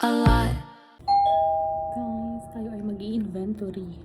a lot. Guys, tayo ay mag-i-inventory.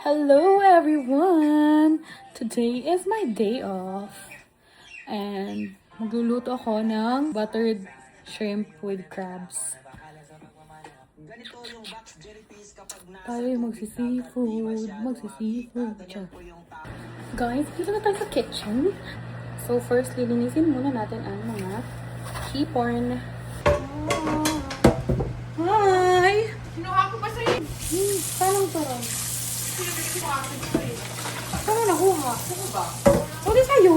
Hello everyone! Today is my day off. And magluluto ako ng buttered shrimp with crabs. Tayo yung magsi-seafood. Char. Guys, dito na tayo sa kitchen. So first, lilinisin muna natin ang mga hipon. Hi! Kinuha ko pa sa'yo. Paano to? Pinabili ko ako sa'yo. Paano nakuha? Ano ba? Uli sa'yo.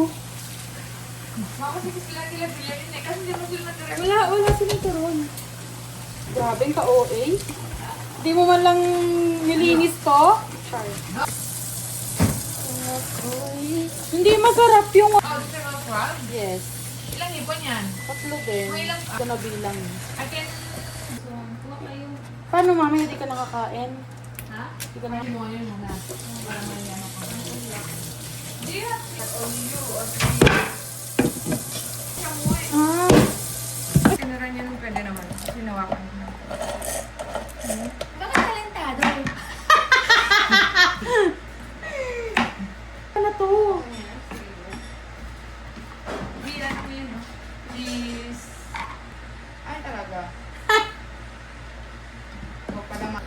Baka kasi sila bilhin eh. Kasi hindi mo sila nag-direct. Wala silang turon. Grabe ka OA. Di mo man lang nilinis to? Char. Hindi masarap yung... Oh, this is about 12? Yes. Ilang ibon yan? Tatlo din. May ilang- Ito na bilang. I can... So, kuha kayo. Paano mami hindi ka nakakain? Ha? Hindi ka na... Hindi mo yun muna. Para may ano ka. Hindi na. Olio. Ah. Sinura niya nung pwede naman. Sinawakan niya. Bakit talentado? Ano to? Hindi, ano mo yun, no? Please. Ay, talaga. Huwag pala ma...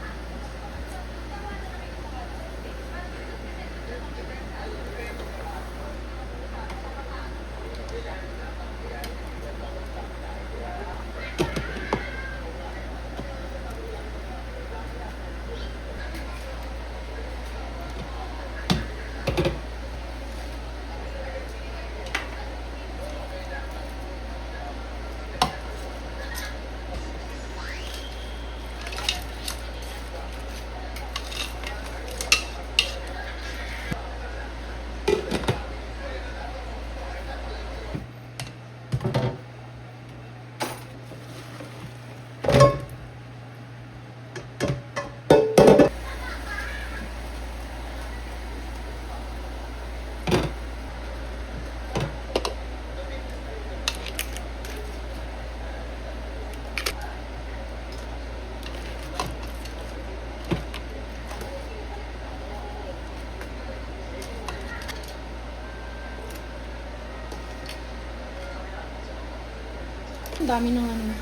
Ang dami ng ano.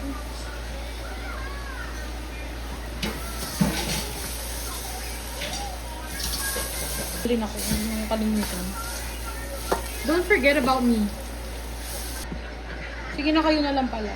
Rin ako. Ano kalimutan. Don't forget about me. Sige na, kayo na lang pala.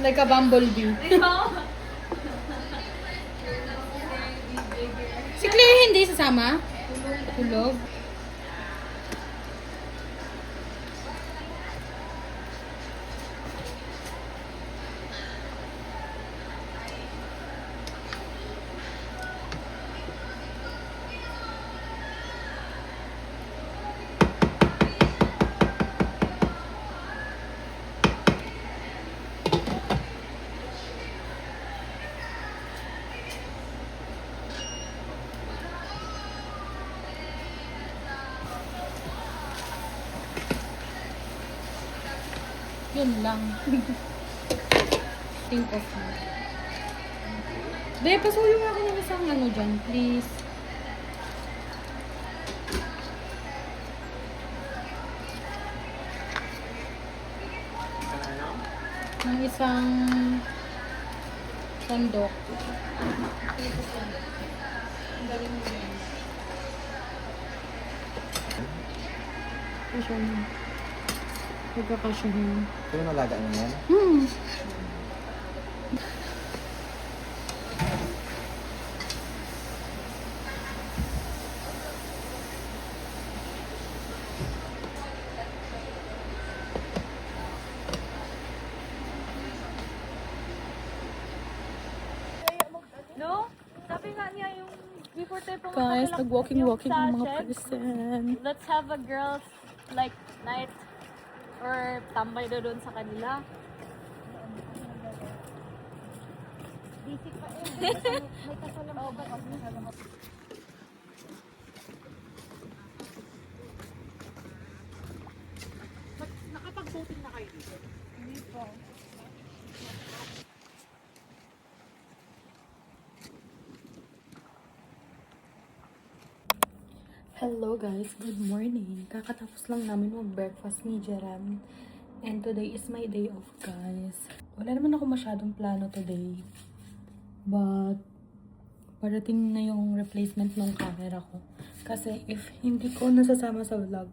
Like a bumblebee. Si Claire hindi sasama? Tulog? Yun lang. Think of me. Be, pasuyo nga ako ng isang ano dyan, please. Ng isang sandok. Kasya na. Magkakasyahin. Ito yung alaga niya yan? No? Sabi nga niya yung before tayo pumunta Guys, sa nag-walking-walking yung ng mga sachet, person. let's have a girls like night or tambay doon sa kanila. Basic pa eh. May kasalamat. Nakapag-voting na kayo dito? Hindi po. Hello guys, good morning. Kakatapos lang namin mag-breakfast ni Jerem. And today is my day off, guys. Wala naman ako masyadong plano today. But, parating na yung replacement ng camera ko. Kasi if hindi ko nasasama sa vlog,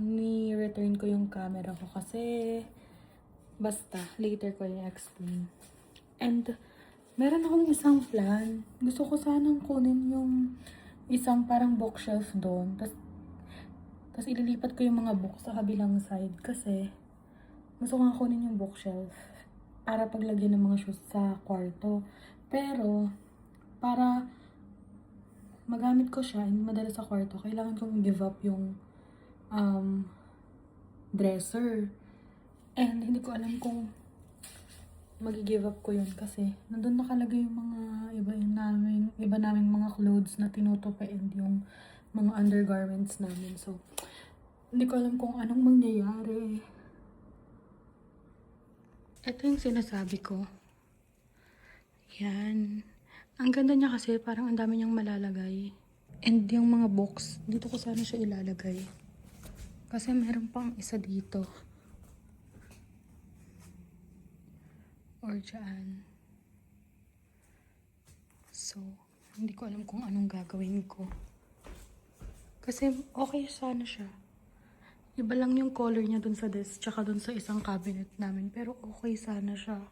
ni-return ko yung camera ko. Kasi, basta, later ko i-explain. And, meron akong isang plan. Gusto ko sanang kunin yung isang parang bookshelf doon. Tapos ililipat ko yung mga books sa kabilang side. Kasi, gusto ko nga kunin yung bookshelf para paglagyan ng mga shoes sa kwarto. Pero, para magamit ko siya and madala sa kwarto, kailangan kong give up yung dresser. And hindi ko alam kung mag-give up ko yun kasi nandun nakalagay yung mga iba naming mga clothes na tinutupa and yung mga undergarments namin. So, hindi ko alam kung anong mangyayari. Ito yung sinasabi ko. Yan. Ang ganda niya kasi parang ang dami niyang malalagay. And yung mga books, dito ko sana siya ilalagay. Kasi meron pang isa dito. Or dyan. So, hindi ko alam kung anong gagawin ko. Kasi okay sana siya. Iba lang yung color niya dun sa desk, tsaka dun sa isang cabinet namin. Pero okay sana siya.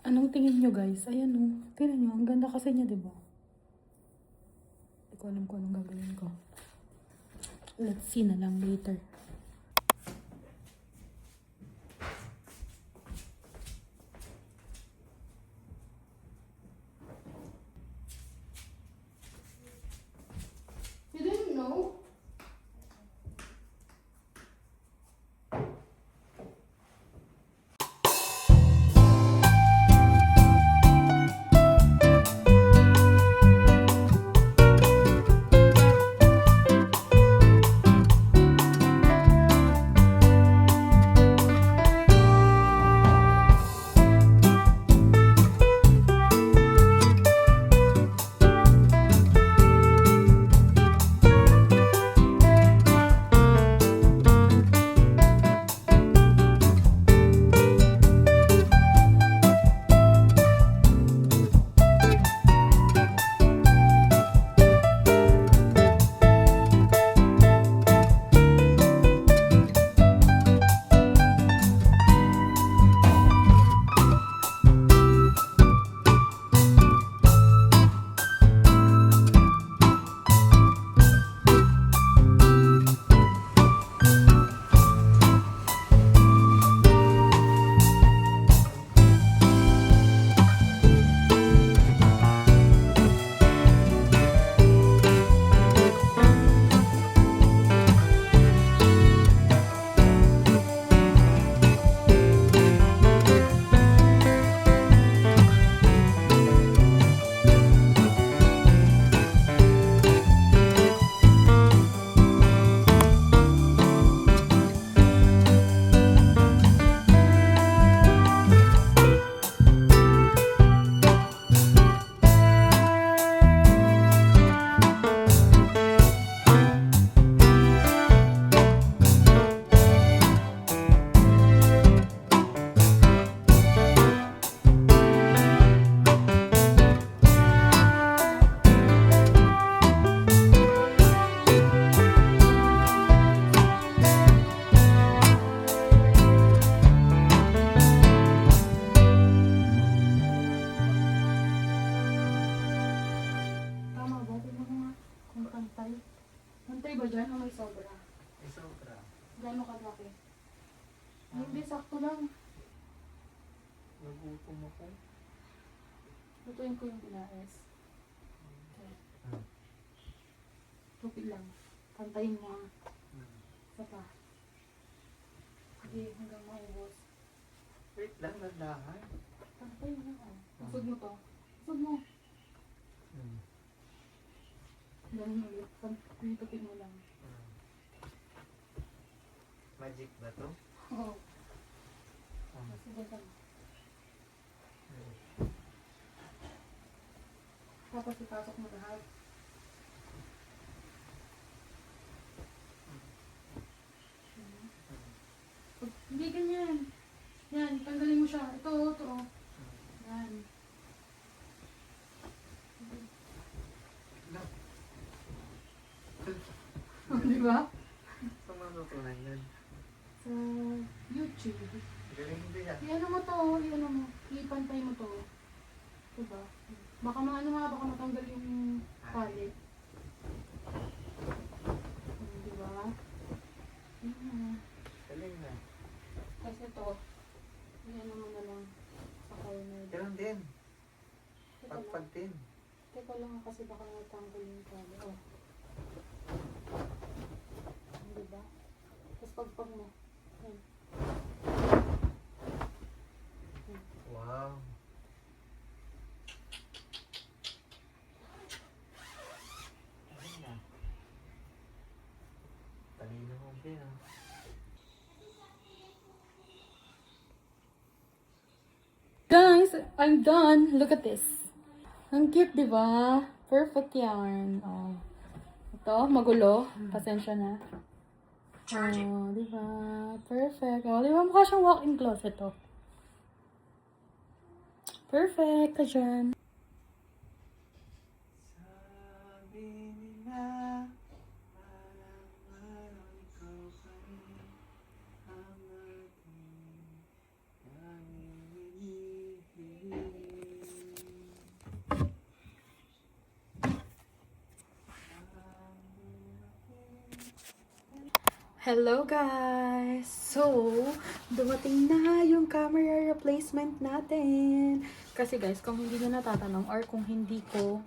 Anong tingin nyo guys? Ayan o. Tingnan nyo, ang ganda kasi niya, diba? Hindi ko alam kung anong gagawin ko. Let's see na lang later. You didn't know? ba dyan o may sobra? May sobra. Gano'n kalaki? Ay, hindi, sakto lang. Nagutom ako. Lutuin ko yung pinaes. Okay. Tupid lang. Pantayin mo ha. Isa pa. Sige, hanggang maubos. Wait lang, nagdahan. Pantayin mo ha. Usod mo to. Usod mo. Ganun ulit. Tupid mo lang. Magic ba to? Oo. Sige ka. Tapos ipasok mo lahat. Hindi ganyan. Yan, tanggalin mo siya. Ito. Yan. Di ba? Saan mo natutunan yan? Sa YouTube. Galing din ah. I-ano mo to, ipantay mo to. Diba? Baka baka matanggal yung palit. Diba? Galing na. Kasi ito, i-ano mo na lang sa corner. Galing din. Teka lang. Pagpag din. Teka lang kasi baka matanggal yung palit. Oh. Diba? Tapos pagpag mo. Yan. Wow. Galing na. Talino mo din ah. Guys, I'm done. Look at this. Ang cute, di ba? Perfect yarn. Oh. Ito, magulo. Pasensya na. Oh, di ba? Perfect. Oh, di ba? Mukha siyang walk-in closet to. Perfect ka dyan. Sabi nila, parang ikaw pa rin ang aking nanginginig. Hello guys! So, dumating na yung camera replacement natin. Kasi guys, kung hindi nyo natatanong or kung hindi ko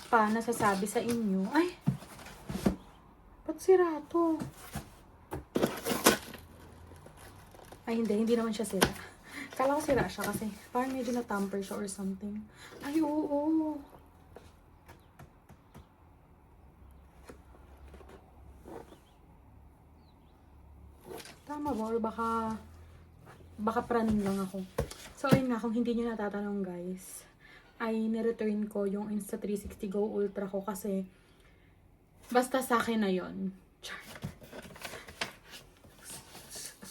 pa nasasabi sa inyo, ay! Ba't sira to? Ay hindi naman siya sira. Kala ko sira siya kasi parang medyo na-tamper siya or something. Ay oo! Tama ba? Or baka praning lang ako. So, ayun nga, kung hindi nyo natatanong guys, ay nireturn ko yung Insta360 Go Ultra ko kasi basta sa akin na yun. Char.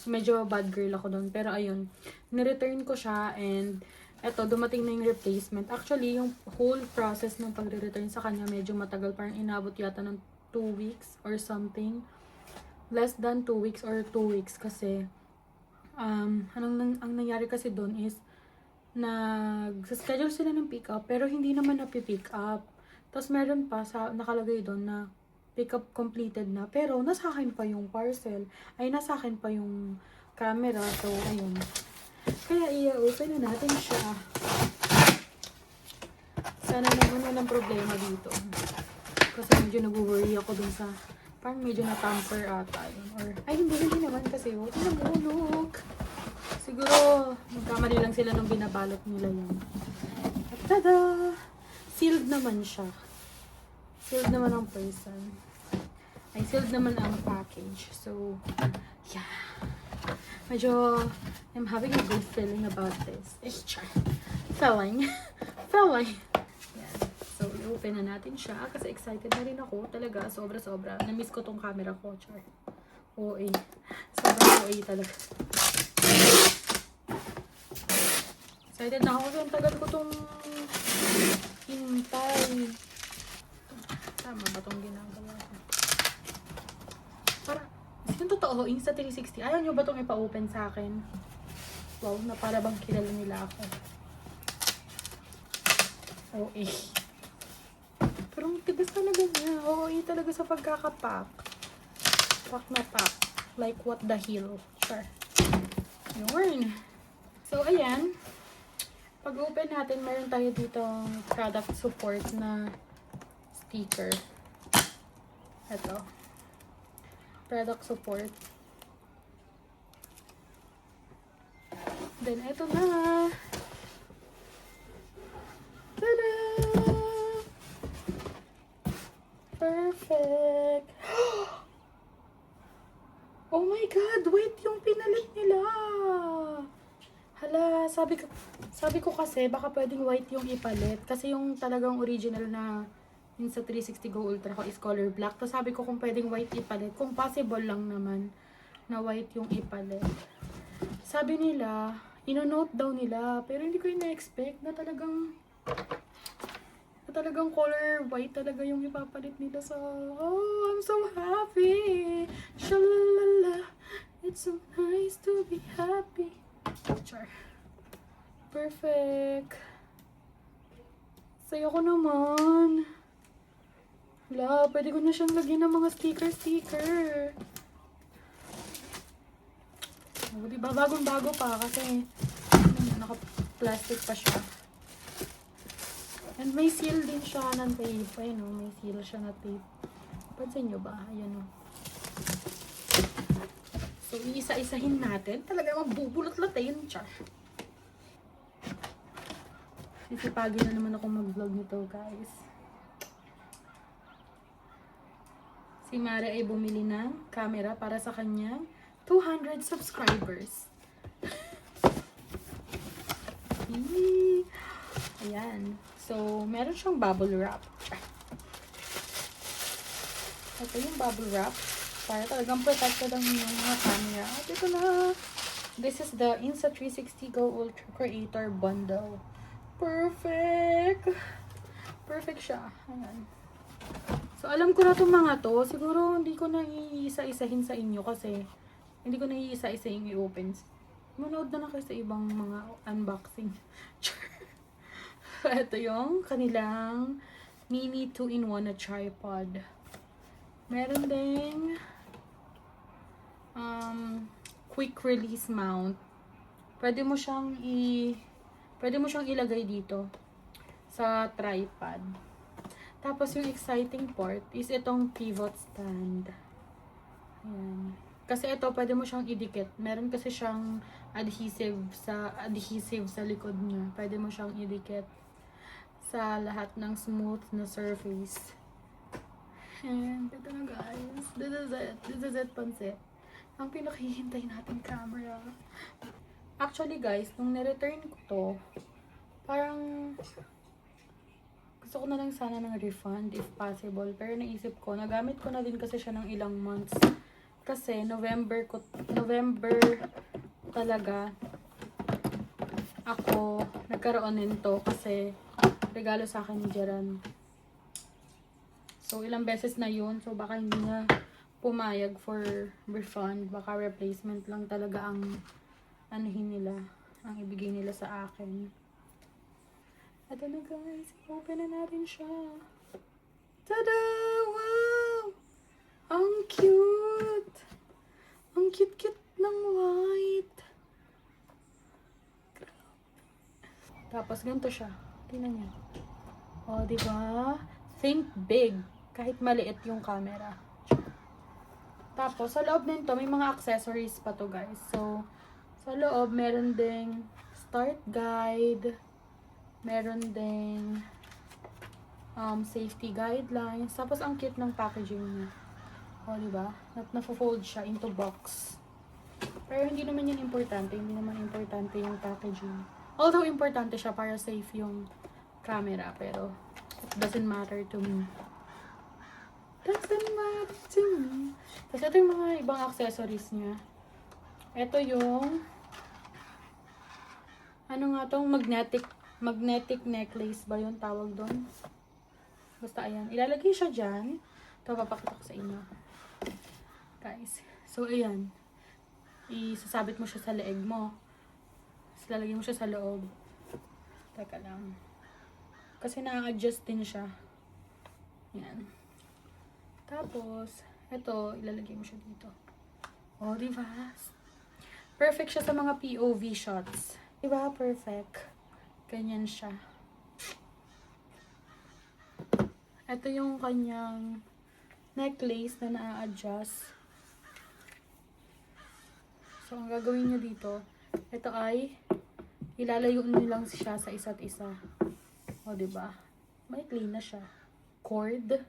Medyo bad girl ako doon. Pero ayun, nireturn ko siya and eto, dumating na yung replacement. Actually, yung whole process ng pagre-return sa kanya medyo matagal. Parang inabot yata ng 2 weeks or something. Less than 2 weeks or 2 weeks kasi ang nangyari kasi doon is nag-schedule sila ng pick up pero hindi naman na-pick up. Tapos meron pa nakalagay doon na pick up completed na pero nasa akin pa yung parcel. Ay nasa akin pa yung camera. So ayun. Kaya i-open na natin siya. Sana naman walang problema dito. Kasi medyo nag-worry ako dun sa parang medyo na-tamper ata yun. Or, ay, hindi naman kasi. Huwag na look. Siguro, magkamali lang sila nung binabalot nila yun. At tada! Sealed naman siya. Sealed naman ang person. Ay, sealed naman ang package. So, yeah. Medyo, I'm having a good feeling about this. Eh, char. Feeling. Yan. So, i-open na natin siya kasi excited na rin ako talaga. Sobra-sobra. Na-miss ko tong camera ko, char. OA. Sobrang OA talaga. Excited na ako kasi ang tagal ko tong hintay. Tama ba tong ginagawa ko? Yung totoo, Insta360. Ayaw nyo ba itong ipa-open sa akin? Wow, na para bang kilala nila ako. OA. Pero ang tigas talaga niya. OA talaga sa pagkakapack. Pack na pack. Like what the hell. Sure. Yun. So, ayan. Pag open natin, meron tayo dito product support na sticker. Ito. Product support. Then, ito na. Tada! Perfect. Oh my God! Wait, yung pinalit nila. Hala, sabi ko kasi baka pwedeng white yung ipalit. Kasi yung talagang original na yung sa 360 Go Ultra ko is color black. Tapos sabi ko kung pwedeng white ipalit. Kung possible lang naman na white yung ipalit. Sabi nila, ino-note daw nila. Pero hindi ko ina-expect na talagang color white talaga yung ipapalit nila sa... Oh, I'm so happy! Shalalala! It's so nice to be happy. Char. Perfect. Saya ko naman. Wala, pwede ko na siyang lagyan ng mga sticker. Oh, diba? Bagong-bago pa kasi naka-plastic pa siya. And may seal din siya ng tape. Ayun o, may seal siya na tape. Pansin nyo ba? Ayan o. So, iisa-isahin natin. Talaga mabubulot-latin. Char. Sisipagin na naman ako mag-vlog nito, guys. Si Mare ay bumili ng camera para sa kanyang 200 subscribers. Ayan. So, meron siyang bubble wrap. Ito yung bubble wrap. Para talagang protected ang mga camera. At ito na. This is the Insta360 Go Ultra Creator Bundle. Perfect! Perfect siya. Ayan. So, alam ko na itong mga to. Siguro, hindi ko na iisa-isahin sa inyo kasi hindi ko na iisa-isahin i-open. Manood na kayo sa ibang mga unboxing. Ito yung kanilang mini 2-in-1 na tripod. Meron ding quick release mount. Pwede mo siyang ilagay dito sa tripod. Tapos yung exciting part is itong pivot stand. Ayan. Kasi ito pwede mo siyang idikit. Meron kasi siyang adhesive sa likod niya. Pwede mo siyang idikit sa lahat ng smooth na surface. And ito na guys. This is it, pansit. Ang pinakihintay natin camera. Actually guys, nung nireturn ko to, parang gusto ko na lang sana ng refund if possible. Pero naisip ko, nagamit ko na din kasi siya ng ilang months. Kasi November talaga ako nagkaroon nito kasi regalo sa akin ni Jeran. So, ilang beses na yun. So, baka hindi na pumayag for refund. Baka replacement lang talaga ang anuhin nila. Ang ibigay nila sa akin. Ito na guys. Open na natin siya. Tada! Wow! Ang cute! Ang cute-cute ng white. Tapos, ganito siya. Tingnan niyo. O, diba? Think big. Kahit maliit yung camera. Tapos, sa loob nito, may mga accessories pa to guys. So, sa loob, meron ding start guide. Meron ding safety guidelines. Tapos, ang cute ng packaging niya. O, diba? Na-fold siya into box. Pero, hindi naman yan importante. Hindi naman importante yung packaging. Although, importante siya para safe yung camera. Pero, it doesn't matter to me. Doesn't matter to me. Tapos, ito yung mga ibang accessories niya. Ito yung ano nga tong magnetic necklace ba yung tawag doon? Basta, ayan. Ilalagay siya dyan. Ito, papakita ko sa inyo. Guys. So, ayan. Isasabit mo siya sa leeg mo. Tapos, lalagay mo siya sa loob. Teka lang. Kasi na-adjust din siya. Ayan. Tapos, Ito, ilalagay mo siya dito. Oh, di ba? Perfect siya sa mga POV shots. Di ba? Perfect. Ganyan siya. Ito yung kanyang necklace na na-adjust. So, ang gagawin nyo dito, ito ay ilalayo nyo lang siya sa isa't isa. O, diba? May clean na siya. Cord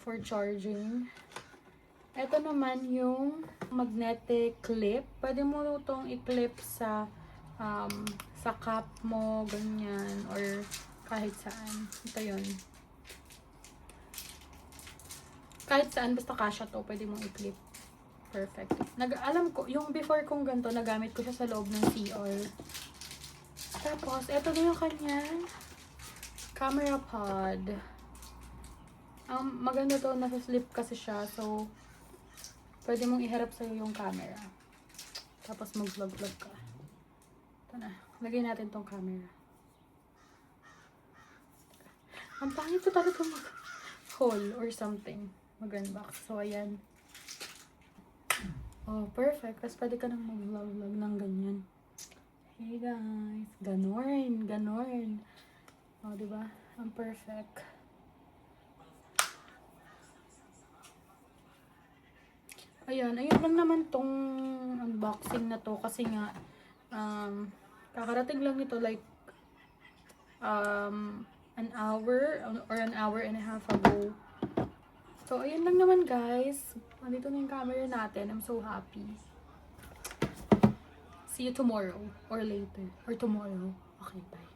for charging. Ito naman yung magnetic clip. Pwede mo itong i-clip sa cap mo, ganyan, or kahit saan. Ito yun. Kahit saan, basta kasya to, pwede mong i-clip. Perfect. Alam ko, yung before kong ganito, nagamit ko siya sa loob ng CR. Tapos, ito na yung kanyang camera pod. Maganda to, nasa-slip kasi siya. So, pwede mong iharap sa'yo yung camera. Tapos, mag-vlog-vlog ka. Ito na. Lagay natin tong camera. Ang pangit ko talaga mag-haul or something. Mag-unbox. So, ayan. Oh, perfect. Tapos pwede ka nang mag-vlog-vlog ng ganyan. Hey guys. Ganon. Ganon. Oh, diba? Ang perfect. Ayan. Ayun lang naman tong unboxing na to. Kasi nga, kakarating lang ito like, an hour or an hour and a half ago. So, ayun lang naman guys. Nandito na yung camera natin. I'm so happy. See you tomorrow. Or later. Or tomorrow. Okay, bye.